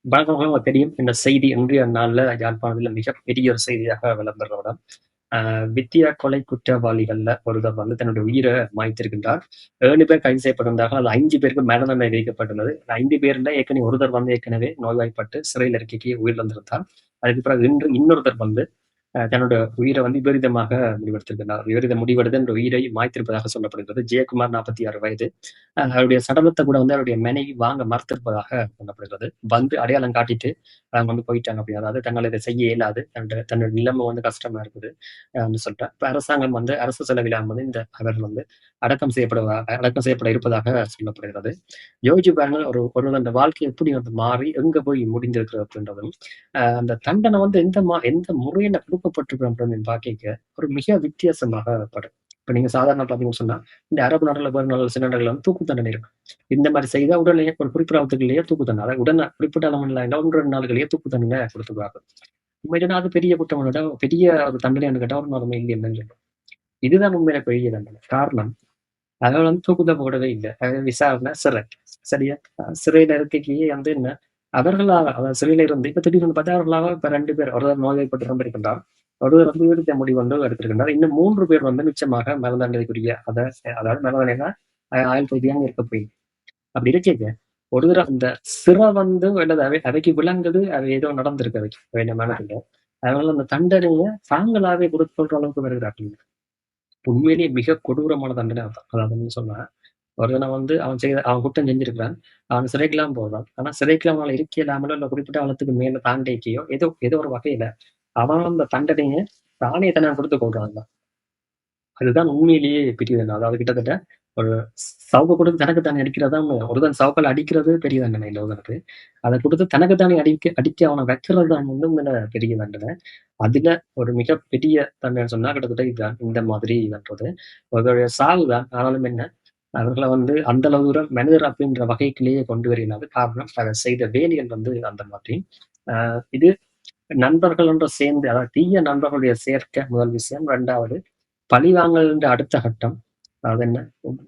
வழக்கம் போல உங்களுக்கு தெரியும் இந்த செய்தி இன்றைய நாள்ல யாழ்ப்பாணத்தில் மிகப்பெரிய ஒரு செய்தியாக விளம்பரம். வித்தியா கொலை குற்றவாளிகள்ல ஒருவர் வந்து தன்னுடைய உயிரை மாய்த்திருக்கின்றார். 7 பேர் கைது செய்யப்பட்டிருந்தார்கள். அது 5 பேருக்கு மரண தண்டனை விதிக்கப்பட்டுள்ளது. 5 பேர்ல ஏற்கனவே ஒருத்தர் வந்து ஏற்கனவே நோய்வாய்ப்பட்டு சிறையில் இருக்கைக்கு உயிரிழந்திருந்தார். அதுக்கு பிறகு இன்று இன்னொருத்தர் வந்து தன்னோட உயிரை வந்து விபரீதமாக முடிவெடுத்திருக்கிறார். விபரீத முடிவெடுத்து அந்த உயிரை மாய்த்திருப்பதாக சொல்லப்படுகிறது. ஜெயக்குமார் 46 வயது. அவருடைய சடலத்தை கூட வந்து அவருடைய மனைவி வாங்க மறுத்திருப்பதாக சொல்லப்படுகிறது. வந்து அடையாளம் காட்டிட்டு அவங்க வந்து போயிட்டாங்க அப்படி. அதாவது தங்களை இதை செய்ய இயலாது, தன்னோட நிலைமை வந்து கஷ்டமா இருக்குது சொல்லிட்டு இப்ப அரசாங்கம் வந்து அரசு செலவிலாம வந்து இந்த அவர் வந்து அடக்கம் செய்யப்பட இருப்பதாக சொல்லப்படுகிறது. யோசிச்சு பாருங்க, ஒரு அந்த வாழ்க்கை எப்படி வந்து மாறி எங்க போய் முடிந்திருக்கிறது அப்படின்றதும் அந்த தண்டனை வந்து எந்த முறையில கொடுக்கப்பட்டிருக்கு அப்படின்னு பார்க்க ஒரு மிக வித்தியாசமாக படும். இப்ப நீங்க சாதாரண பாத்தீங்கன்னு சொன்னா இந்த அரபு நாடுல வேறு நாடுகள் சில நாடுகள் வந்து தூக்கு தண்டனை இருக்கு. இந்த மாதிரி செய்தா உடனே ஒரு குறிப்பிட்ட காலத்துக்குள்ளேயே தூக்கு தண்டனை, அதாவது உடனே குறிப்பிட்ட அளவு இல்லை 1-2 நாளுக்குள்ளேயே தூக்கு தண்டனை கொடுத்துருவாங்க. உண்மையிலே அது பெரிய குற்றம் விட பெரிய ஒரு தண்டனை கேட்டா ஒரு மதமே இல்லை என்னன்னு சொல்றோம். இதுதான் உண்மையில பெரிய தண்டனை. காரணம் அதனால வந்து தூக்கு போடவே இல்லை. விசாரணை சிறை. சரியா? சிறையில இருக்கைக்கு வந்து என்ன அவர்களாக, அதாவது சிறையில இருந்து இப்ப திடீர்னு பார்த்தா அவர்களாக இப்ப 2 பேர், ஒருவர் நோய்வாய்ப்பட்டு இருந்திருக்கின்றார். ஒருவர் வந்து உயிர்த்த முடிவு வந்து எடுத்திருக்கின்றார். இன்னும் 3 பேர் வந்து மிச்சமாக மரண தண்டனைக்குரிய அதாவது மரண தண்டனைனா ஆயுள் பகுதியாக இருக்க போய் அப்படி இருக்கீங்க. ஒரு தடவை அந்த சிறை வந்து அல்லது அவைக்கு விளங்குது, அவை ஏதோ நடந்திருக்கு அவைக்கு வேண்டிய மனதில். அதனால அந்த தண்டனையை தாங்களாவே கொடுத்துக்கொள்ற அளவுக்கு வருகிறார்கள். உண்மையிலேயே மிக கொடூரமான தண்டனை அதான். அதாவது சொன்னா ஒருத்தனை வந்து அவன் குற்றம் செஞ்சிருக்கிறான். அவன் சிறைக்கெல்லாம் போடுறான். ஆனா சிறைக்குள்ள அவனால இருக்க இல்லாமலோ இல்ல குறிப்பிட்ட காலத்துக்கு மேல தாண்டிக்கையோ ஏதோ ஏதோ ஒரு வகையில அவன் அந்த தண்டனையை தானே தன்னை கொடுத்து கொள்றான். அதுதான் உண்மையிலேயே பெரிய தண்டனை. அதாவது கிட்டத்தட்ட ஒரு சவுக்க கொடுத்து தனக்கு தானே அடிக்கிறதா ஒருத்தன் சவுக்கால் அடிக்கிறது பெரிய தண்டனை இல்லை உதாரணத்துக்கு. அதை கொடுத்து தனக்கு தானே அடிக்க அவனை வைக்கிறது தான் வந்து உண்மையில பெரிய தண்டனை. அதுல ஒரு மிகப்பெரிய தண்டனை சொன்னா கிட்டத்தட்ட இதுதான் இந்த மாதிரி பண்றது. அவர்களுடைய சாவு தான். ஆனாலும் என்ன அவர்களை வந்து அந்த அளவு தூரம் மனிதர் அப்படின்ற வகைக்குள்ளேயே கொண்டு வருகிறது. காரணம் அதை செய்த வேலைகள் வந்து அந்த மாதிரி. இது நண்பர்கள் என்று சேர்ந்து, அதாவது தீய நண்பர்களுடைய சேர்க்கை முதல் விஷயம். 2வது பழிவாங்கல் என்ற அடுத்த கட்டம். அதாவது என்ன,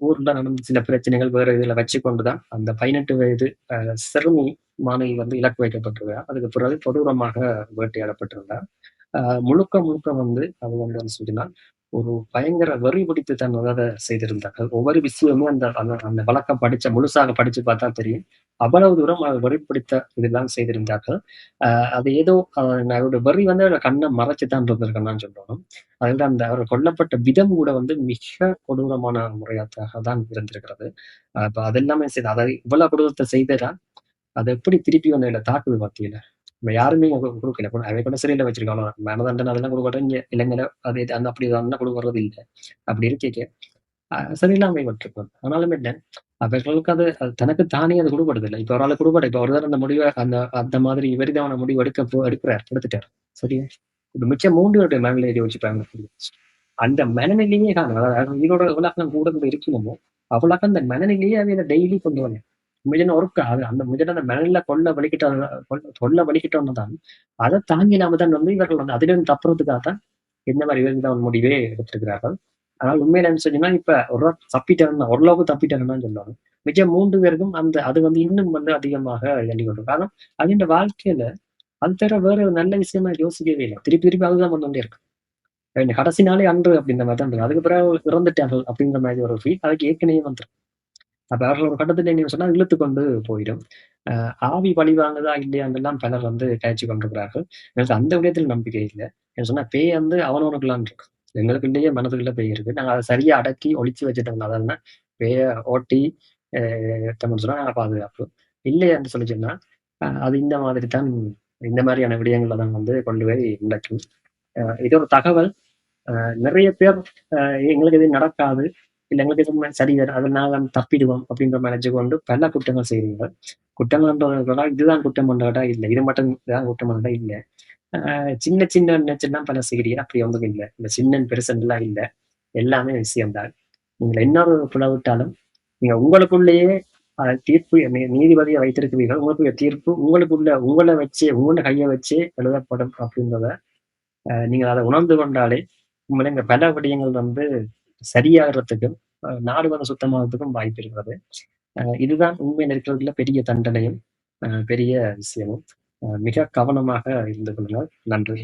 ஊர்ல நடந்த சில பிரச்சனைகள் வேற இதுல வச்சு கொண்டுதான் அந்த 18 வயது சிறுமி மாணவி வந்து இலக்கு வைக்கப்பட்டிருக்கிறார். அதுக்கு பிறகு கொடூரமாக வேட்டையாடப்பட்டிருந்தார். முழுக்க முழுக்க வந்து அது வந்து சொல்லினா ஒரு பயங்கர வெறி பிடித்து தன் அதை செய்திருந்தார்கள். ஒவ்வொரு விஷயமுமே அந்த அந்த அந்த வழக்கம் முழுசாக படிச்சு பார்த்தா தெரியும். அவ்வளவு தூரம் வெறி பிடித்த இதெல்லாம் செய்திருந்தார்கள். அது ஏதோ அவருடைய வெறி வந்து அவரோட கண்ணை மறைச்சுதான் இருந்திருக்கணும்னு சொல்லணும். அதுல அந்த அவர் கொல்லப்பட்ட விதம் கூட வந்து மிக கொடூரமான முறையாக தான் இருந்திருக்கிறது. அப்ப அதெல்லாமே செய்த அதாவது இவ்வளவு கொடூரத்தை செய்ததான் அது எப்படி திருப்பி வந்து இதுல தாக்குது பாத்தீங்கள. நம்ம யாருமே குடுக்கல. அவன் கூட சிறையில வச்சிருக்காங்க. மரண தண்டனை அதெல்லாம் குடுக்கட்டும். இங்க இலங்கையில அது அந்த அப்படி தண்டனை குடுக்கறது இல்ல. அப்படி இருக்கேக்க சரியில்லாமை விட்டுருக்கும். ஆனாலும் என்ன அவர்களுக்கு அது தனக்கு தானே அது குடுபடுதில்ல. இப்ப ஒரு ஆளு குடுபட இப்ப ஒருத்தர் அந்த முடிவை அந்த அந்த மாதிரி விபரீதமான முடிவு எடுக்கிறார், எடுத்துட்டார். சரியா? இப்ப மிச்சம் 3 பேருடைய மனநிலையை யோசிப்பாங்க. அந்த மனநிலையே காணும். அதாவது உயிரோட எவ்வளவு கூட கூட இருக்கணுமோ அவ்வளவு அந்த மனநிலையே அவையில டெய்லி கொண்டு வரணும். முயன ஒர்க் அது அந்த முயன அந்த மனநில கொல்ல வலிக்கிட்டோம்னு தான் அதை தாங்கினாம தான் வந்து இவர்கள் வந்து அதிலிருந்து தப்புறதுக்காக தான் இந்த மாதிரி விருந்தாவன் முடிவே எடுத்திருக்கிறார்கள். ஆனால் உண்மையில என்ன சொன்னீங்கன்னா இப்ப ஒரு ஓரளவுக்கு தப்பிட்டாருன்னு சொல்லுவாங்க. மிச்சம் 3 பேருக்கும் அந்த அது வந்து இன்னும் வந்து அதிகமாக எண்ணி கொண்டு காரணம் அது இந்த வாழ்க்கையில அது தவிர வேற ஒரு நல்ல விஷயமா யோசிக்கவே இல்லை. திருப்பி திருப்பி அதுதான் வந்துட்டே இருக்கு. கடைசி நாளே அன்று அப்படின்ற மாதிரி தான் இருக்கு. அதுக்கு பிறகு இறந்துட்டார்கள் அப்படின்ற மாதிரி ஒரு ஃபீல் அதுக்கு ஏற்கனவே வந்துடும். அப்ப அவர்கள் ஒரு கட்டத்துல நீங்க சொன்னா இழுத்து கொண்டு போயிடும். ஆவி பழி வாங்குதா இல்லையான்றெல்லாம் பலர் வந்து காய்ச்சி கொண்டிருக்கிறார்கள். எனக்கு அந்த விடயத்தில் நம்பிக்கை இல்லை. என்ன சொன்னா பேய் வந்து அவனவனுக்குள்ளான் இருக்கு. எங்களுக்குள்ளேயே மனதுக்குள்ள பேய் இருக்கு. நாங்க அதை சரியா அடக்கி ஒழிச்சு வச்சுட்டோம். அதாவது பேய ஓட்டி தமிழ் சொன்னா நாங்க பாதுகாப்பு. இல்லை என்று சொல்லி சொன்னா அது இந்த மாதிரி தான் இந்த மாதிரியான விடயங்களை தான் வந்து கொண்டு போய் நடக்கும். இது ஒரு தகவல். நிறைய பேர் எங்களுக்கு இது நடக்காது, இல்ல எங்களுக்கு எதுவும் சரி வரும், அதை நாங்கள் தப்பிடுவோம் அப்படின்ற நினைச்சு கொண்டு பல குற்றங்கள் செய்றீங்க. குற்றங்கள்ன்றதா இதுதான் குற்றம் பண்றதா இல்லை, இது மட்டும் தான் குற்றம் பண்றதா இல்லை. சின்ன சின்ன நினைச்சுதான் பல செய்கிறீங்க. அப்படி ஒன்றும் இல்லை. இந்த சின்ன பெருசெல்லாம் இல்லை. எல்லாமே விஷயம்தான். நீங்க இன்னொரு பிளவிட்டாலும் நீங்க உங்களுக்குள்ளேயே தீர்ப்பு நீதிபதியை வைத்திருக்கிறீர்கள். உங்களுக்குரிய தீர்ப்பு உங்களை வச்சு உங்களோட கையை வச்சு எழுதப்படும் அப்படின்றத நீங்க அதை உணர்ந்து கொண்டாலே உண்மையில இங்க பல விடயங்கள் வந்து சரியாகிறதுக்கும் நாடு வந்து சுத்தமாகறதுக்கும் வாய்ப்பு இருக்கிறது. இதுதான் உண்மையில் இருக்கிறதுல பெரிய தண்டனையும் பெரிய விஷயமும். மிக கவனமாக இருந்து கொள்ளுங்கள். நன்றி.